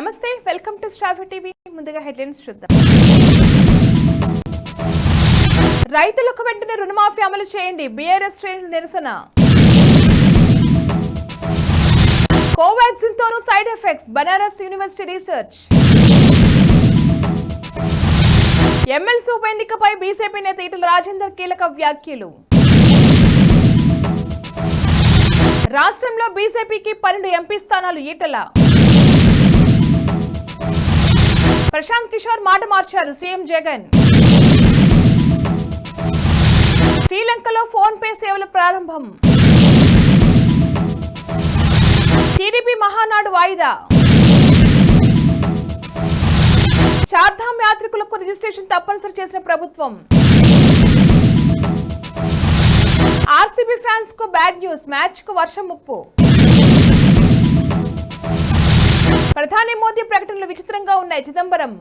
నమస్తే, welcome to staff TV. ముందుగా headlines చూద్దాం. రైతులకు వెంటనే రుణమాఫీ అమలు చేయండి, బీఆర్ఎస్ శ్రేణుల నిరసన. కోవాక్సిన్ తోనూ side effects, Banaras university research. MLC ఉప ఎన్నికపై బీజేపీ నేత ఈటెల రాజేందర్ కీలక వ్యాఖ్యలు. రాష్ట్రంలో బీజేపీకి 12 ఎంపీ స్థానాలు, ఈటెల. ప్రశాంత్ కిషోర్ మాట మార్చారు, సీఎం జగన్. శ్రీలంకలో ఫోన్ పే సేవల ప్రారంభం. టీడీపీ మహానాడు వాయిదా. చార్ధామ్ యాత్రికులకు రిజిస్ట్రేషన్ తప్పనిసరి చేసిన ప్రభుత్వం. ఆర్సీబీ ఫ్యాన్స్ కు బ్యాడ్ న్యూస్, మ్యాచ్ కు వర్షం ముప్పు. ప్రధాని మోదీ ప్రకటనలు విచిత్రంగా ఉన్నాయి, చిదంబరం.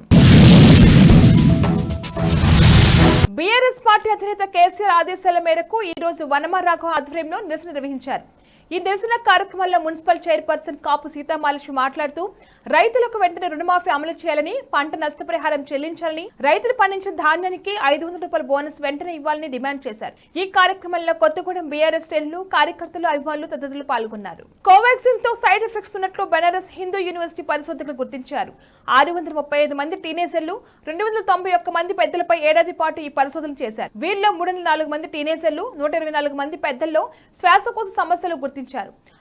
బీఆర్ఎస్ పార్టీ అధినేత కేసీఆర్ ఆదేశాల మేరకు ఈ రోజు వనమరాఘవ ఆధ్వర్యంలో నిరసన నిర్వహించారు. ఈ నిరసన కార్యక్రమంలో మున్సిపల్ చైర్పర్సన్ కాపు సీతామహాలక్ష్మి మాట్లాడుతూ రైతులకు వెంటనే రుణమాఫీ అమలు చేయాలని, పంట నష్టపరిహారం చెల్లించాలని, రైతులు పండించిన ధాన్యానికి 500 రూపాయల బోనస్ వెంటనే ఇవ్వాలని డిమాండ్ చేశారు. ఈ కార్యక్రమంలో కొత్తగూడెం బీఆర్ఎస్ శ్రేణులు, కార్యకర్తలు, అభిమానులు తదితరులు పాల్గొన్నారు. కోవాక్సిన్ తో సైడ్ ఎఫెక్ట్స్ ఉన్నట్లు బనారస్ హిందూ యూనివర్సిటీ పరిశోధకులు గుర్తించారు. 635 మంది టీనేజర్లు, 291 మంది పెద్దలపై ఏడాది పాటు ఈ పరిశోధనలు చేశారు. వీరిలో 304 మంది టీనేజర్లు, 124 మంది పెద్దల్లో శ్వాసకోశ సమస్యలు గుర్తించారు.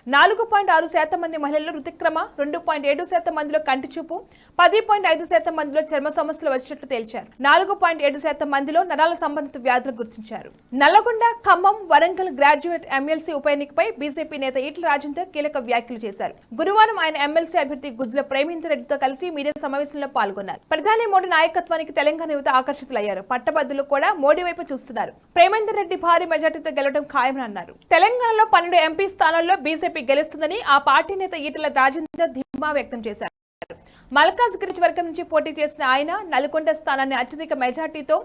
4.6% మంది మహిళల్లో రుతుక్రమ, 2.7% మందిలో కంటి చూపు, 10.5% మందిలో చర్మ సమస్యలు వచ్చినట్లు తేల్చారు. 4.7% మందిలో నరాల సంబంధిత వ్యాధులు గుర్తించారు. నల్లగొండ, ఖమ్మం, వరంగల్ గ్రాడ్యుయేట్ ఎమ్మెల్సీ ఉప ఎన్నికపై బీజేపీ నేత ఈటెల రాజేందర్ కీలక వ్యాఖ్యలు చేశారు. గురువారం ఆయన ఎమ్మెల్సీ అభ్యర్థి గుజ్జుల ప్రేమేందర్ రెడ్డితో కలిసి మీడియా సమావేశంలో పాల్గొన్నారు. ప్రధాని మోడీ నాయకత్వానికి తెలంగాణ యువత ఆకర్షితులయ్యారు. పట్టభద్రులు కూడా మోడీ వైపు చూస్తున్నారు. ప్రేమేందర్ రెడ్డి భారీ మెజార్టీతో గెలవడం ఖాయమని అన్నారు. తెలంగాణలో 12 ఎంపీ స్థానాల్లో బీజేపీ గెలుస్తుందని ఆ పార్టీ నేత ఈటెల రాజేందర్ ధీమా వ్యక్తం చేశారు. మల్కాజ్గిరి వర్గం నుంచి పోటీ చేసిన ఆయన నల్గొండ స్థానాన్ని అత్యధిక మెజార్టీతో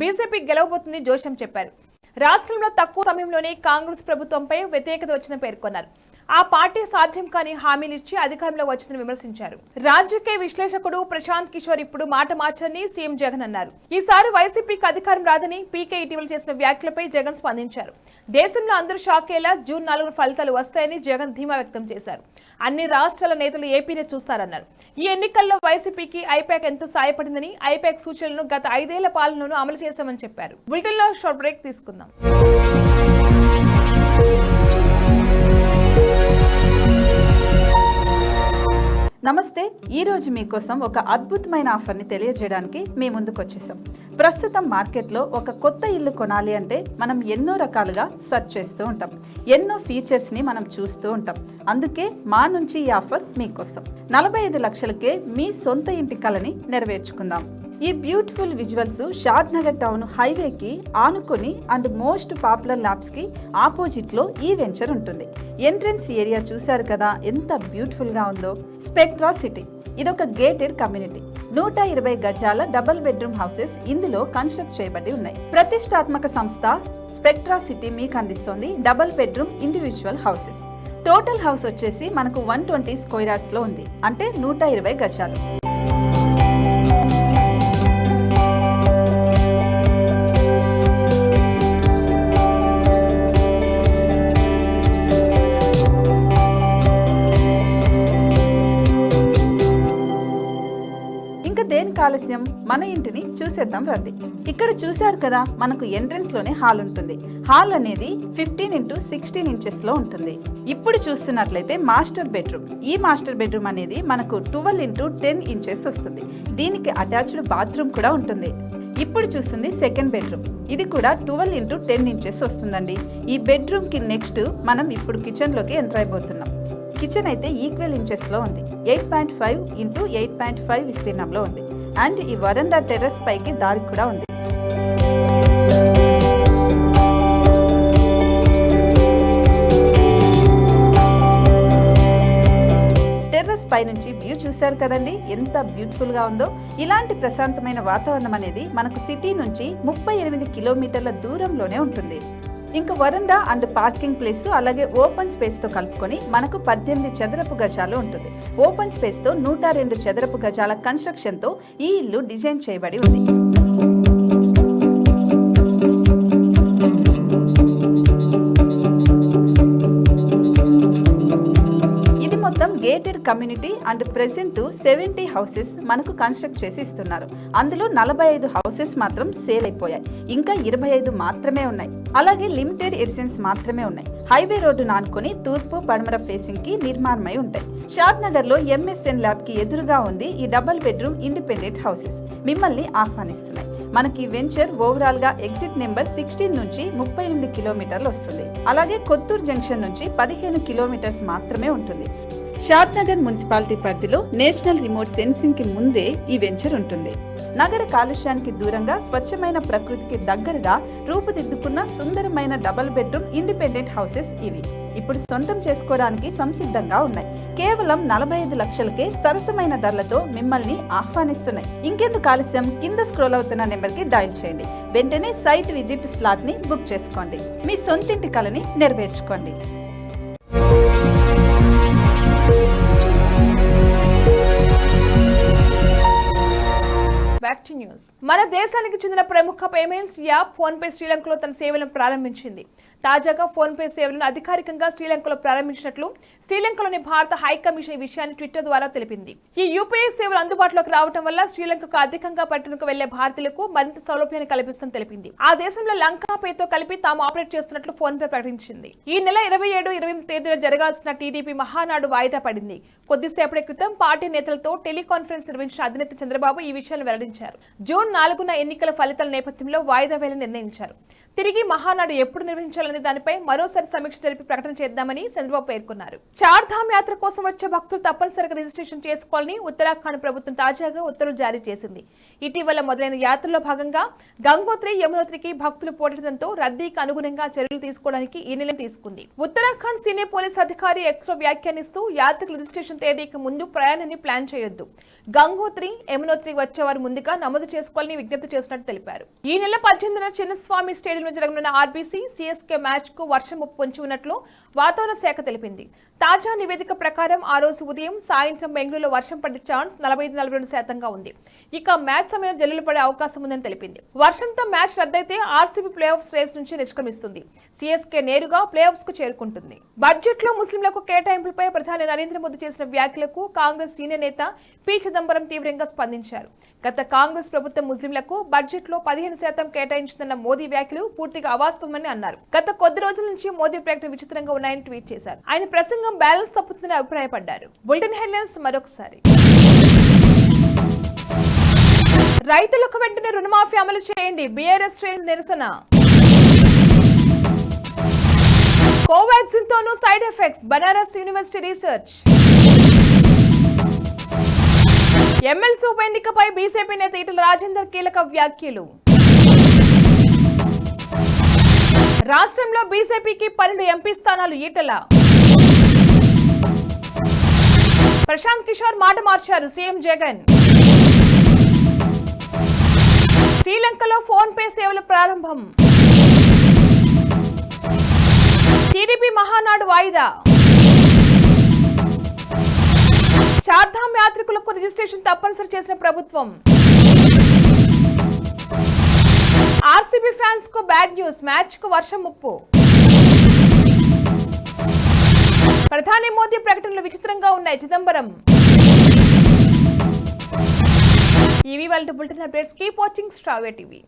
బీజేపీ గెలవబోతుందని జోషం చెప్పారు. రాష్ట్రంలో తక్కువ సమయంలోనే కాంగ్రెస్ ప్రభుత్వంపై వ్యతిరేకత వచ్చిందని పేర్కొన్నారు. ఆ పార్టీ సాధ్యం కాని హామీలు ఇచ్చి అధికారంలో వచ్చిందని విమర్శించారు. రాజకీయ విశ్లేషకుడు ప్రశాంత్ కిషోర్ ఇప్పుడు మాట మార్చారని సీఎం జగన్ అన్నారు. ఈసారి వైసీపీకి అధికారం రాదని పీకే ఇటీవల చేసిన వ్యాఖ్యలపై జగన్ స్పందించారు. దేశంలో అందరూ షాక్ అయ్యేలా జూన్ 4 ఫలితాలు వస్తాయని జగన్ ధీమా వ్యక్తం చేశారు. అన్ని రాష్ట్రాల నేతలు ఏపీనే చూస్తారన్నారు. ఈ ఎన్నికల్లో వైసీపీకి ఐపాక్ ఎంతో సాయపడిందని, ఐపాక్ సూచనలను గత 5 ఏళ్ల పాలనను అమలు చేశామని చెప్పారు. బులెటిన్ లో షార్ట్ బ్రేక్ తీసుకుందాం. నమస్తే, ఈరోజు మీకోసం ఒక అద్భుతమైన ఆఫర్ని తెలియజేయడానికి మీ ముందుకు వచ్చేసాం. ప్రస్తుతం మార్కెట్లో ఒక కొత్త ఇల్లు కొనాలి అంటే మనం ఎన్నో రకాలుగా సెర్చ్ చేస్తూ ఉంటాం, ఎన్నో ఫీచర్స్ని మనం చూస్తూ ఉంటాం. అందుకే మా నుంచి ఈ ఆఫర్ మీకోసం. 45 లక్షలకే మీ సొంత ఇంటి కలని నెరవేర్చుకుందాం. ఈ బ్యూటిఫుల్ విజువల్స్ షాద్ నగర్ టౌన్ హైవేకి ఆనుకొని అండ్ మోస్ట్ పాపులర్ ల్యాబ్స్ కి ఆపోజిట్ లో ఈ వెంచర్ ఉంటుంది. ఎంట్రన్స్ ఏరియా చూశారు కదా ఎంత బ్యూటిఫుల్ గా ఉందో. స్పెక్ట్రా సిటీ ఇదొక గేటెడ్ కమ్యూనిటీ. 120 గజాల డబుల్ బెడ్రూమ్ హౌసెస్ ఇందులో కన్స్ట్రక్ట్ చేయబడి ఉన్నాయి. ప్రతిష్టాత్మక సంస్థ స్పెక్ట్రా సిటీ మీకు అందిస్తోంది double bedroom individual houses. Total house వచ్చేసి మనకు 120 స్క్వేర్ యార్డ్స్ లో ఉంది, అంటే 120 గజాలు. దేనికి ఆలస్యం, మన ఇంటిని చూసేద్దాం రండి. ఇక్కడ చూశారు కదా, మనకు ఎంట్రన్స్ లోనే హాల్ ఉంటుంది. హాల్ అనేది 15x16 ఇంచెస్ లో ఉంటుంది. ఇప్పుడు చూస్తున్నట్లయితే మాస్టర్ బెడ్రూమ్. ఈ మాస్టర్ బెడ్రూమ్ అనేది మనకు 12x10 ఇంచెస్ వస్తుంది. దీనికి అటాచ్డ్ బాత్రూమ్ కూడా ఉంటుంది. ఇప్పుడు చూస్తుంది సెకండ్ బెడ్రూమ్. ఇది కూడా 12x10 ఇంచెస్ వస్తుందండి. ఈ బెడ్రూమ్ కి నెక్స్ట్ మనం ఇప్పుడు కిచెన్ లోకి ఎంటర్ అయిపోతున్నాం. కిచెన్ అయితే ఈక్వల్ ఇంచెస్ లో ఉంది. 8.5x8.5 విస్తీర్ణంలో ఉంది. అండ్ ఈ వరండా టెర్రస్ పైకి దారి కూడా ఉంది. టెర్రస్ పై నుంచి వ్యూ చూశారు కదండి, ఎంత బ్యూటిఫుల్ గా ఉందో. ఇలాంటి ప్రశాంతమైన వాతావరణం అనేది మనకు సిటీ నుంచి 38 కిలోమీటర్ల దూరంలోనే ఉంటుంది. ఇంకా వరండా అండ్ పార్కింగ్ ప్లేస్ అలాగే ఓపెన్ స్పేస్ తో కలుపుకొని మనకు 18 చదరపు గజాలు ఉంటుంది. ఓపెన్ స్పేస్ తో 102 చదరపు గజాల కన్స్ట్రక్షన్ తో ఈ ఇల్లు డిజైన్ చేయబడి ఉంది. మొత్తం gated community and present 70 houses మనకు కన్స్ట్రక్ట్ చేసి ఇస్తున్నారు. అందులో 45 హౌసెస్ మాత్రం సేల్ అయిపోయాయి. ఇంకా 25 మాత్రమే ఉన్నాయి. అలాగే లిమిటెడ్ ఎడిషన్స్ మాత్రమే ఉన్నాయి. హైవే రోడ్డు నానుకొని తూర్పు పడమర ఫేసింగ్ కి నిర్మాణమై ఉంటాయి. షాద్ నగర్ లో ఎంఎస్ఎన్ ల్యాబ్ కి ఎదురుగా ఉంది ఈ డబుల్ బెడ్రూమ్ ఇండిపెండెంట్ హౌసెస్ మిమ్మల్ని ఆహ్వానిస్తున్నాయి. మనకి వెంచర్ ఓవరాల్ గా ఎగ్జిట్ నెంబర్ 16 నుంచి 38 కిలోమీటర్లు వస్తుంది. అలాగే కొత్తూరు జంక్షన్ నుంచి 15 కిలోమీటర్స్ మాత్రమే ఉంటుంది. షాద్ నగర్ మున్సిపాలిటీ పరిధిలో నేషనల్ రిమోట్ సెన్సింగ్ కి ముందే ఈ వెంచర్ ఉంటుంది. నగర కాలుష్యానికి దూరంగా స్వచ్ఛమైన ప్రకృతికి దగ్గరగా రూపుదిద్దుకున్న సుందరమైన డబుల్ బెడ్రూమ్ ఇండిపెండెంట్ హౌసెస్ ఇవి. ఇప్పుడు సొంతం చేసుకోవడానికి సంసిద్ధంగా ఉన్నాయి. కేవలం 45 లక్షలకే సరసమైన ధరలతో మిమ్మల్ని ఆహ్వానిస్తున్నాయి. ఇంకెందుకు ఆలస్యం, కింద స్క్రోల్ అవుతున్న నెంబర్ కి డయల్ చేయండి. వెంటనే సైట్ విజిట్ స్లాట్ ని బుక్ చేసుకోండి. మీ సొంతింటి కలని నెరవేర్చుకోండి. Back to news. మన దేశానికి చెందిన ప్రముఖ పేమెంట్స్ యాప్ ఫోన్పే శ్రీలంకలో తన సేవలను ప్రారంభించింది. తాజాగా ఫోన్పే సేవలను అధికారికంగా శ్రీలంకలో ప్రారంభించినట్లు శ్రీలంకలోని భారత హై కమిషన్ ఈ విషయాన్ని ట్విట్టర్ ద్వారా తెలిపింది. ఈ యూపీఐ సేవలు అందుబాటులోకి రావడం వల్ల శ్రీలంకకు అధికంగా పర్యటనకు వెళ్లే భారతీయులకు మరింత సౌలభ్యాన్ని కల్పిస్తుందని తెలిపింది. ఆ దేశంలో లంకా పేతో కలిపి తాము ఆపరేట్ చేస్తున్నట్లు ఫోన్పే ప్రకటించింది. ఈ నెల 27, 28 తేదీన జరగాల్సిన టీడీపీ మహానాడు వాయిదా పడింది. కొద్దిసేపటి క్రితం పార్టీ నేతలతో టెలికాన్ఫరెన్స్ నిర్వహించిన అధినేత చంద్రబాబు ఈ విషయాన్ని వెల్లడించారు. జూన్ 4న ఎన్నికల ఫలితాల నేపథ్యంలో వాయిదా వేయాలని నిర్ణయించారు. తిరిగి మహానాడు ఎప్పుడు నిర్వహించాలనే దానిపై మరోసారి సమీక్ష జరిపి ప్రకటన చేద్దామని చంద్రబాబు పేర్కొన్నారు. చార్ధామ్ యాత్ర కోసం వచ్చే భక్తులు తప్పనిసరిగా రిజిస్ట్రేషన్ చేసుకోవాలని ఉత్తరాఖండ్ ప్రభుత్వం తాజాగా ఉత్తర్వులు జారీ చేసింది. ఇటీవల మొదలైన యాత్రలో భాగంగా గంగోత్రి, యమునోత్రికి భక్తులు పోటెత్తడంతో రద్దీకి అనుగుణంగా చర్యలు తీసుకోవడానికి ఈ నిర్ణయం తీసుకుంది. ఉత్తరాఖండ్ సీనియర్ పోలీస్ అధికారి ఎక్స్లో వ్యాఖ్యానిస్తూ యాత్రకు రిజిస్ట్రేషన్ తేదీకి ముందు ప్రయాణాన్ని ప్లాన్ చేయొద్దు. గంగోత్రి, యమునోత్రి వచ్చేవారు ముందుగా నమోదు చేసుకోవాలని విజ్ఞప్తి చేసినట్టు తెలిపారు. ఈ నెల 18న చిన్నస్వామి స్టేడియంలో జరగనున్న ఆర్బీసీ సిఎస్కే మ్యాచ్ కు వర్షం ముప్పు పొంచి ఉన్నట్లు వాతావరణ శాఖ తెలిపింది. తాజా నివేదిక ప్రకారం ఆ రోజు ఉదయం, సాయంత్రం బెంగళూరులో వర్షం పడే ఛాన్స్ 45-42% ఉంది. ఇక మ్యాచ్ సమయంలో జల్లులు పడే అవకాశం ఉందని తెలిపింది. వర్షంతో మ్యాచ్ రద్దయితే ఆర్సీబీ ప్లే ఆఫ్స్ రేస్ నుంచి నిష్క్రమిస్తుంది. సిఎస్కే నేరుగా ప్లే ఆఫ్స్ కు చేరుకుంటుంది. బడ్జెట్ లో ముస్లింలకు కేటాయింపులపై ప్రధాని నరేంద్ర మోదీ చేసిన వ్యాఖ్యలకు కాంగ్రెస్ సీనియర్ నేత పి చిదంబరం తీవ్రంగా స్పందించారు. గత కాంగ్రెస్ ప్రభుత్వం ముస్లింలకు బడ్జెట్ లో 15% కేటాయించిందన్న మోదీ వ్యాఖ్యలు పూర్తిగా అవాస్తవమని అన్నారు. గత కొద్ది రోజుల నుంచి మోదీ ప్రకటన విచిత్రంగా ఉన్నాయని ట్వీట్ చేశారు. ఆయన ప్రసంగం బ్యాలెన్స్ తప్పుతుందని అభిప్రాయపడ్డారు. బులెటిన్ హెడ్లైన్స్ మరొకసారి. రైతులకు వెంటనే రుణమాఫీ అమలు చేయండి, బీఆర్ఎస్ శ్రేణుల నిరసన. కోవాక్సిన్ తోనూ side effects, Banaras university research. MLC ఉప ఎన్నికపై బీజేపీ నేత ఈటెల రాజేందర్ కీలక వ్యాఖ్యలు. రాష్ట్రంలో బీజేపీకి 12 ఎంపీ స్థానాలు ఈటెల. ప్రశాంత్ కిషోర్ మాట మార్చారు సీఎం జగన్. శ్రీలంకలో ఫోన్ పే సేవల ప్రారంభం. టీడీపీ మహానాడు వాయిదా. చార్ధామ్ యాత్రికులకు రిజిస్ట్రేషన్ తప్పనిసరి చేసిన ప్రభుత్వం. ఆర్సీబీ ఫ్యాన్స్ కు బ్యాడ్ న్యూస్, మ్యాచ్ కు వర్షం ముప్పు. ప్రధాని మోదీ ప్రకటనలు విచిత్రంగా ఉన్నాయి, చిదంబరం. ఇవి వాళ్ళ bulletin updates. Keep watching star TV.